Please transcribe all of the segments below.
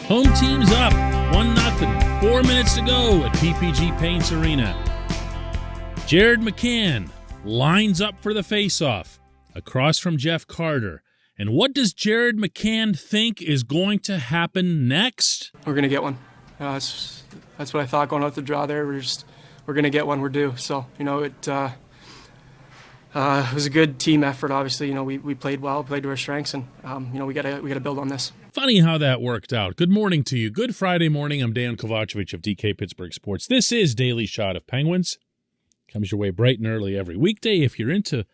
Home team's up, 1-0, 4 minutes to go at PPG Paints Arena. Jared McCann lines up for the faceoff across from Jeff Carter. And what does Jared McCann think is going to happen next? We're going to get one. That's what I thought going out the draw there. We're going to get one. We're due. So, it was a good team effort, obviously. We played well, played to our strengths, and, we got to build on this. Funny how that worked out. Good morning to you. Good Friday morning. I'm Dejan Kovacevic of DK Pittsburgh Sports. This is Daily Shot of Penguins. Comes your way bright and early every weekday. If you're into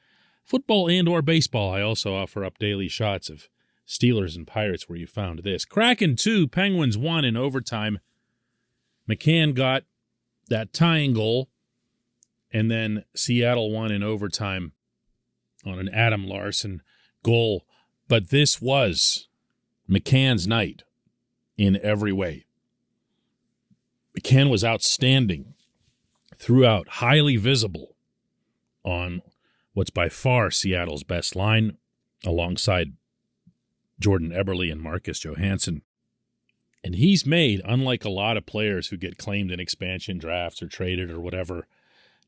football and or baseball, I also offer up daily shots of Steelers and Pirates where you found this. Kraken 2, Penguins 1 in overtime. McCann got that tying goal, and then Seattle won in overtime on an Adam Larson goal. But this was McCann's night in every way. McCann was outstanding throughout, highly visible on what's by far Seattle's best line, alongside Jordan Eberle and Marcus Johansson. And he's made, unlike a lot of players who get claimed in expansion drafts or traded or whatever,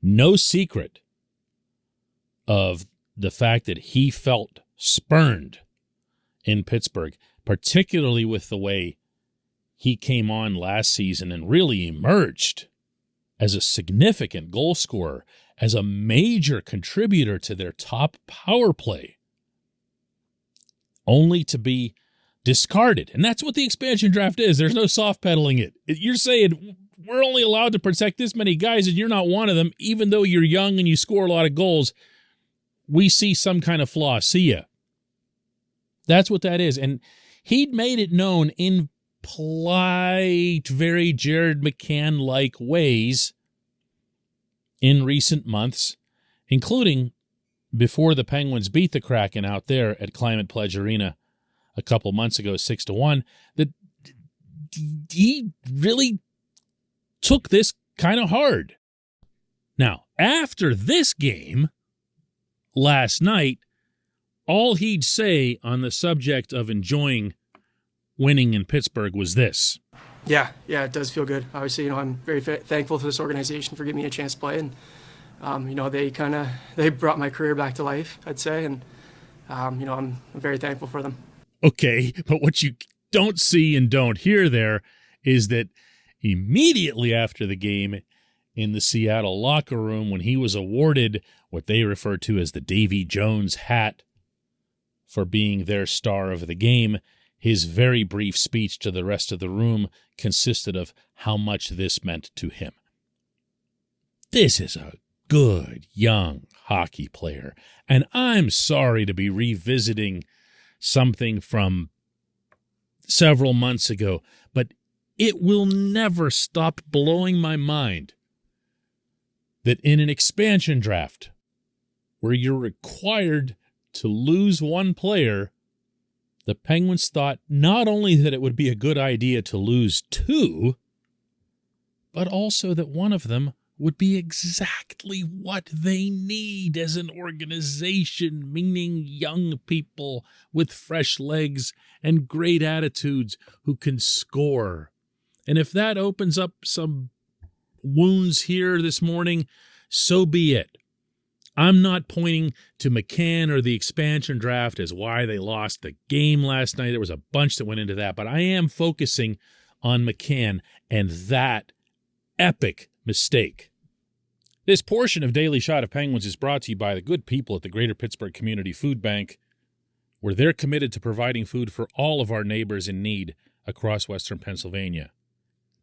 no secret of the fact that he felt spurned in Pittsburgh, particularly with the way he came on last season and really emerged as a significant goal scorer, as a major contributor to their top power play, only to be discarded. And that's what the expansion draft is. There's no soft pedaling it. You're saying we're only allowed to protect this many guys and you're not one of them, even though you're young and you score a lot of goals. We see some kind of flaw. See ya. That's what that is. And he'd made it known in polite, very Jared McCann-like ways in recent months, including before the Penguins beat the Kraken out there at Climate Pledge Arena a couple months ago, 6-1, that he really took this kind of hard. Now, after this game last night, all he'd say on the subject of enjoying winning in Pittsburgh was this. Yeah, it does feel good. Obviously, I'm very thankful to this organization for giving me a chance to play, and they brought my career back to life, I'd say, and I'm very thankful for them. Okay, but what you don't see and don't hear there is that immediately after the game in the Seattle locker room, when he was awarded what they refer to as the Davy Jones hat for being their star of the game, his very brief speech to the rest of the room consisted of how much this meant to him. This is a good young hockey player, and I'm sorry to be revisiting something from several months ago, but it will never stop blowing my mind that in an expansion draft where you're required to lose one player, the Penguins thought not only that it would be a good idea to lose two, but also that one of them would be exactly what they need as an organization, meaning young people with fresh legs and great attitudes who can score. And if that opens up some wounds here this morning, so be it. I'm not pointing to McCann or the expansion draft as why they lost the game last night. There was a bunch that went into that, but I am focusing on McCann and that epic mistake. This portion of Daily Shot of Penguins is brought to you by the good people at the Greater Pittsburgh Community Food Bank, where they're committed to providing food for all of our neighbors in need across Western Pennsylvania.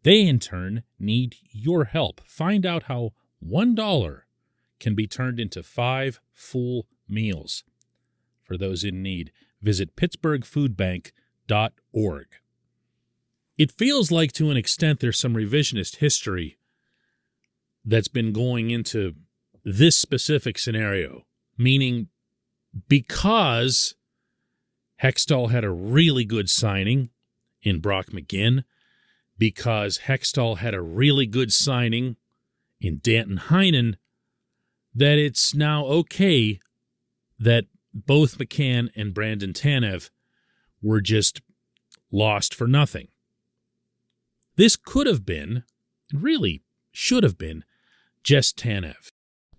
They, in turn, need your help. Find out how $1 can be turned into 5 full meals for those in need. Visit pittsburghfoodbank.org. It feels like, to an extent, there's some revisionist history that's been going into this specific scenario, meaning because Hextall had a really good signing in Brock McGinn, because Hextall had a really good signing in Danton Heinen, that it's now okay that both McCann and Brandon Tanev were just lost for nothing. This could have been, really should have been, just Tanev.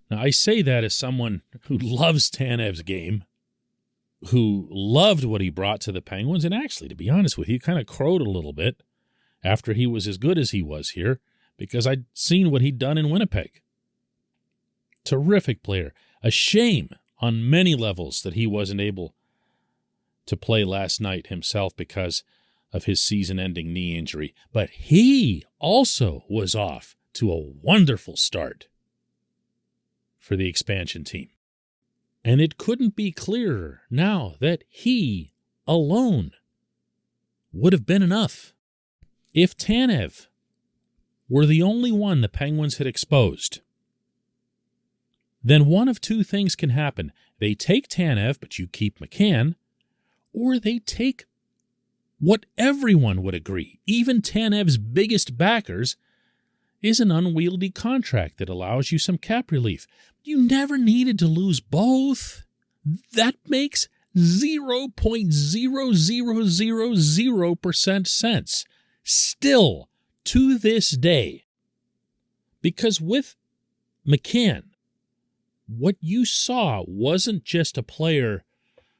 Now, I say that as someone who loves Tanev's game, who loved what he brought to the Penguins, and actually, to be honest with you, kind of crowed a little bit after he was as good as he was here, because I'd seen what he'd done in Winnipeg. Terrific player. A shame on many levels that he wasn't able to play last night himself because of his season-ending knee injury. But he also was off to a wonderful start for the expansion team. And it couldn't be clearer now that he alone would have been enough. If Tanev were the only one the Penguins had exposed, then one of two things can happen. They take Tanev, but you keep McCann, or they take what everyone would agree, even Tanev's biggest backers, is an unwieldy contract that allows you some cap relief. You never needed to lose both. That makes 0.0000% sense. Still, to this day. Because with McCann, what you saw wasn't just a player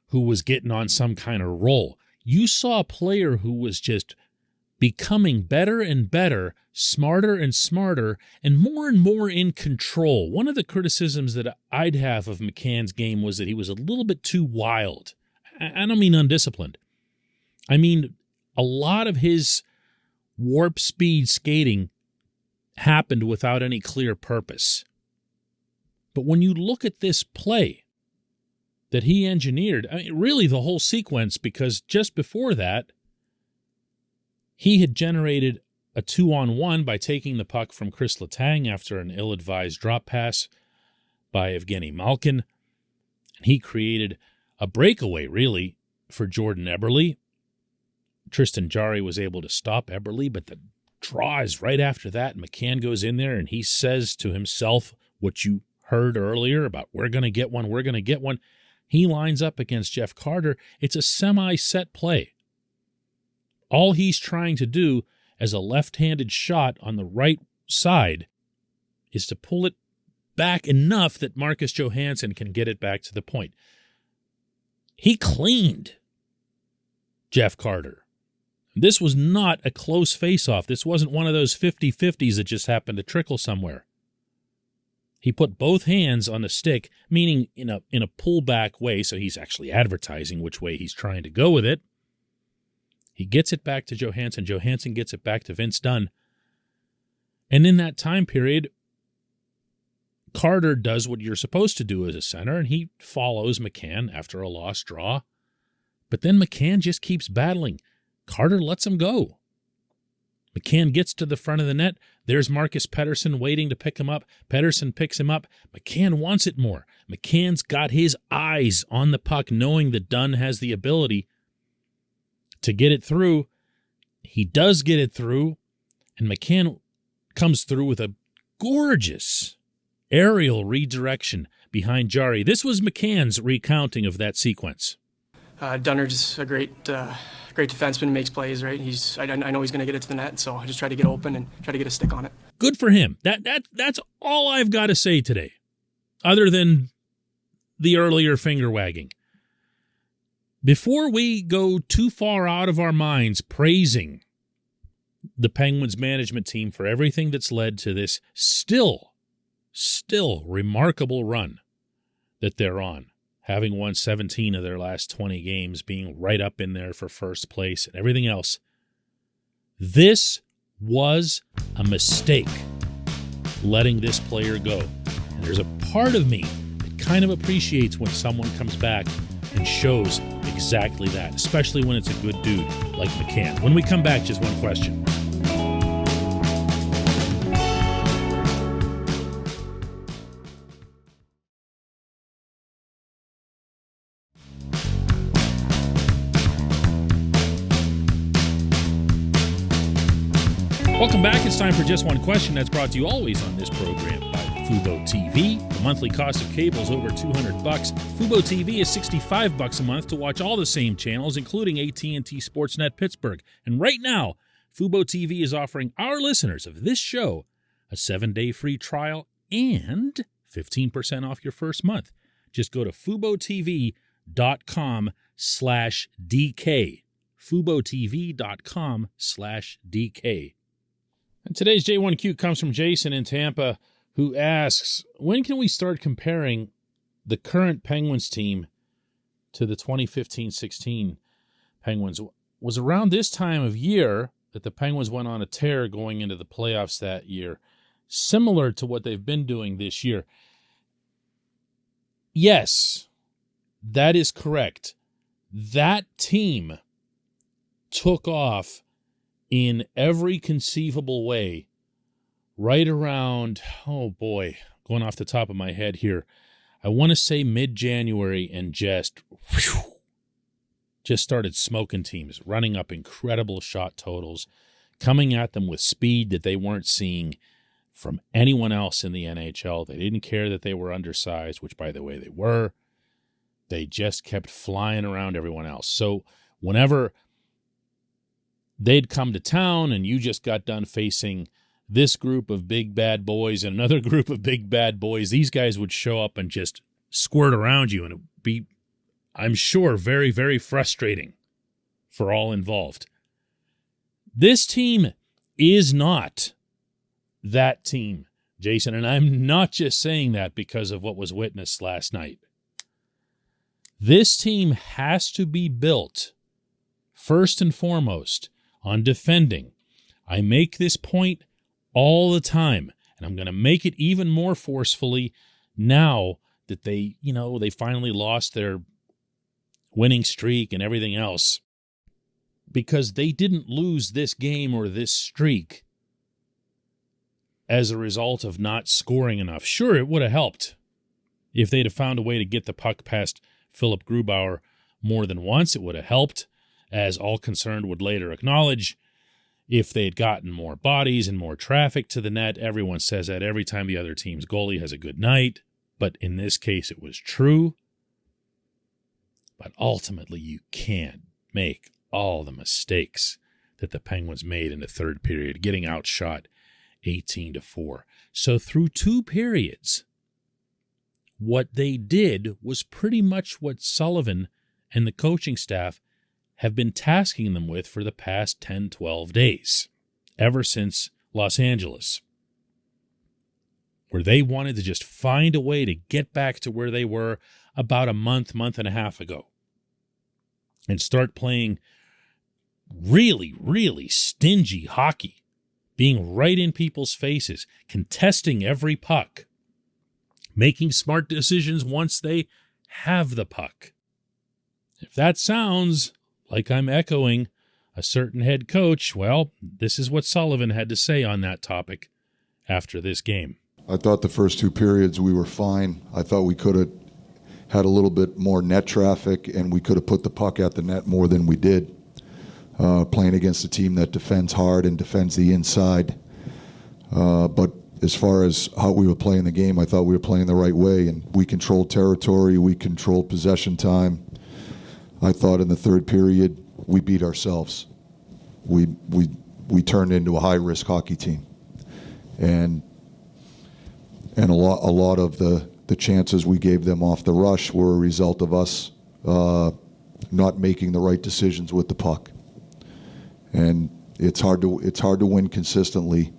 who was getting on some kind of roll. You saw a player who was just becoming better and better, smarter and smarter, and more in control. One of the criticisms that I'd have of McCann's game was that he was a little bit too wild. I don't mean undisciplined. I mean, a lot of his warp speed skating happened without any clear purpose. But when you look at this play that he engineered, I mean, really the whole sequence, because just before that, he had generated a 2-on-1 by taking the puck from Chris Letang after an ill-advised drop pass by Evgeny Malkin. And he created a breakaway, really, for Jordan Eberle. Tristan Jarry was able to stop Eberle, but the draw is right after that. McCann goes in there, and he says to himself what you heard earlier about we're going to get one. He lines up against Jeff Carter. It's a semi-set play. All he's trying to do as a left-handed shot on the right side is to pull it back enough that Marcus Johansson can get it back to the point. He cleaned Jeff Carter. This was not a close face-off. This wasn't one of those 50-50s that just happened to trickle somewhere. He put both hands on the stick, meaning in a pullback way, so he's actually advertising which way he's trying to go with it. He gets it back to Johansson. Johansson gets it back to Vince Dunn. And in that time period, Carter does what you're supposed to do as a center, and he follows McCann after a lost draw. But then McCann just keeps battling. Carter lets him go. McCann gets to the front of the net. There's Marcus Pettersson waiting to pick him up. Pettersson picks him up. McCann wants it more. McCann's got his eyes on the puck, knowing that Dunn has the ability to get it through. He does get it through, and McCann comes through with a gorgeous aerial redirection behind Jarry. This was McCann's recounting of that sequence. Dunner's a great defenseman, makes plays, right? I know he's going to get it to the net, so I just try to get open and try to get a stick on it. Good for him. That's all I've got to say today, other than the earlier finger wagging. Before we go too far out of our minds praising the Penguins management team for everything that's led to this still remarkable run that they're on, having won 17 of their last 20 games, being right up in there for first place and everything else, this was a mistake, letting this player go. And there's a part of me that kind of appreciates when someone comes back and shows exactly that, especially when it's a good dude like McCann. When we come back, just one question. Welcome back. It's time for Just One Question. That's brought to you always on this program by Fubo TV. The monthly cost of cable is over $200. Fubo TV is $65 a month to watch all the same channels, including AT&T Sportsnet Pittsburgh. And right now, Fubo TV is offering our listeners of this show a 7-day free trial and 15% off your first month. Just go to FuboTV.com/DK. FuboTV.com/DK. And today's J1Q comes from Jason in Tampa, who asks, when can we start comparing the current Penguins team to the 2015-16 Penguins? Was around this time of year that the Penguins went on a tear going into the playoffs that year, similar to what they've been doing this year. Yes, that is correct. That team took off in every conceivable way right around, going off the top of my head here, I want to say mid-January, and just started smoking teams, running up incredible shot totals, coming at them with speed that they weren't seeing from anyone else in the NHL. They didn't care that they were undersized, which, by the way, they were. They just kept flying around everyone else. So whenever they'd come to town and you just got done facing this group of big bad boys and another group of big bad boys, these guys would show up and just squirt around you, and it would be, I'm sure, very, very frustrating for all involved. This team is not that team, Jason, and I'm not just saying that because of what was witnessed last night. This team has to be built, first and foremost, on defending. I make this point all the time, and I'm going to make it even more forcefully now that they finally lost their winning streak and everything else, because they didn't lose this game or this streak as a result of not scoring enough. Sure, it would have helped if they'd have found a way to get the puck past Philip Grubauer more than once. It would have helped, as all concerned would later acknowledge, if they'd gotten more bodies and more traffic to the net. Everyone says that every time the other team's goalie has a good night, but in this case it was true. But ultimately you can't make all the mistakes that the Penguins made in the third period, getting outshot 18-4. So through two periods, what they did was pretty much what Sullivan and the coaching staff have been tasking them with for the past 10, 12 days, ever since Los Angeles, where they wanted to just find a way to get back to where they were about a month and a half ago and start playing really, really stingy hockey, being right in people's faces, contesting every puck, making smart decisions once they have the puck. If that sounds like I'm echoing a certain head coach, well, this is what Sullivan had to say on that topic after this game. I thought the first two periods we were fine. I thought we could have had a little bit more net traffic, and we could have put the puck at the net more than we did, playing against a team that defends hard and defends the inside. But as far as how we were playing the game, I thought we were playing the right way, and we controlled territory, we controlled possession time. I thought in the third period we beat ourselves. We turned into a high-risk hockey team, and a lot of the chances we gave them off the rush were a result of us not making the right decisions with the puck. And it's hard to win consistently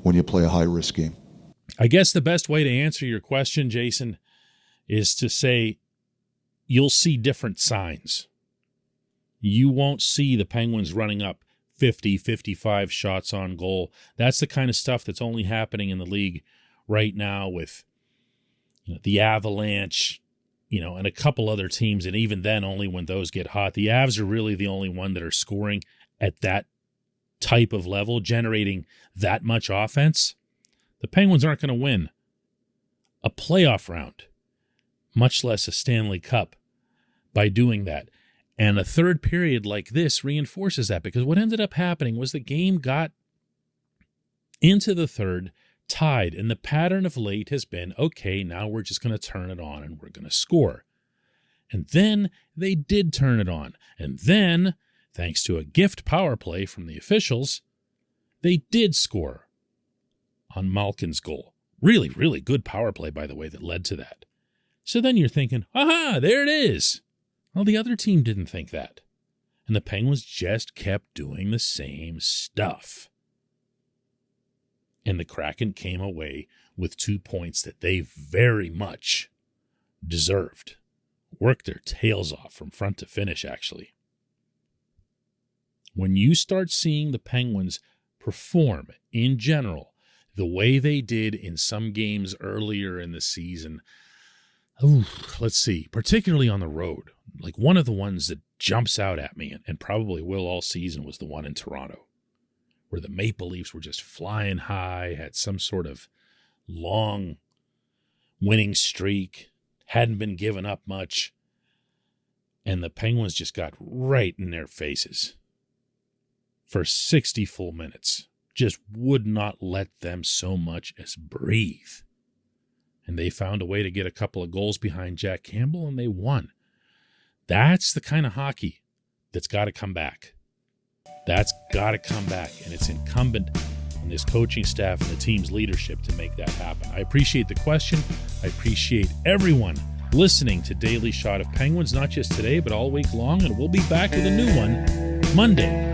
when you play a high-risk game. I guess the best way to answer your question, Jason, is to say you'll see different signs. You won't see the Penguins running up 50, 55 shots on goal. That's the kind of stuff that's only happening in the league right now with the Avalanche, and a couple other teams, and even then only when those get hot. The Avs are really the only one that are scoring at that type of level, generating that much offense. The Penguins aren't going to win a playoff round, much less a Stanley Cup, by doing that. And a third period like this reinforces that, because what ended up happening was the game got into the third tied, and the pattern of late has been, okay, now we're just going to turn it on and we're going to score. And then they did turn it on. And then, thanks to a gift power play from the officials, They did score on Malkin's goal. Really, really good power play, by the way, that led to that. So then you're thinking, aha, there it is. Well, the other team didn't think that. And the Penguins just kept doing the same stuff. And the Kraken came away with 2 points that they very much deserved. Worked their tails off from front to finish, actually. When you start seeing the Penguins perform in general the way they did in some games earlier in the season, let's see, particularly on the road, like one of the ones that jumps out at me and probably will all season was the one in Toronto, where the Maple Leafs were just flying high, had some sort of long winning streak, hadn't been given up much, and the Penguins just got right in their faces for 60 full minutes. Just would not let them so much as breathe. And they found a way to get a couple of goals behind Jack Campbell, and they won. That's the kind of hockey that's got to come back. That's got to come back, and it's incumbent on this coaching staff and the team's leadership to make that happen. I appreciate the question. I appreciate everyone listening to Daily Shot of Penguins, not just today, but all week long, and we'll be back with a new one Monday.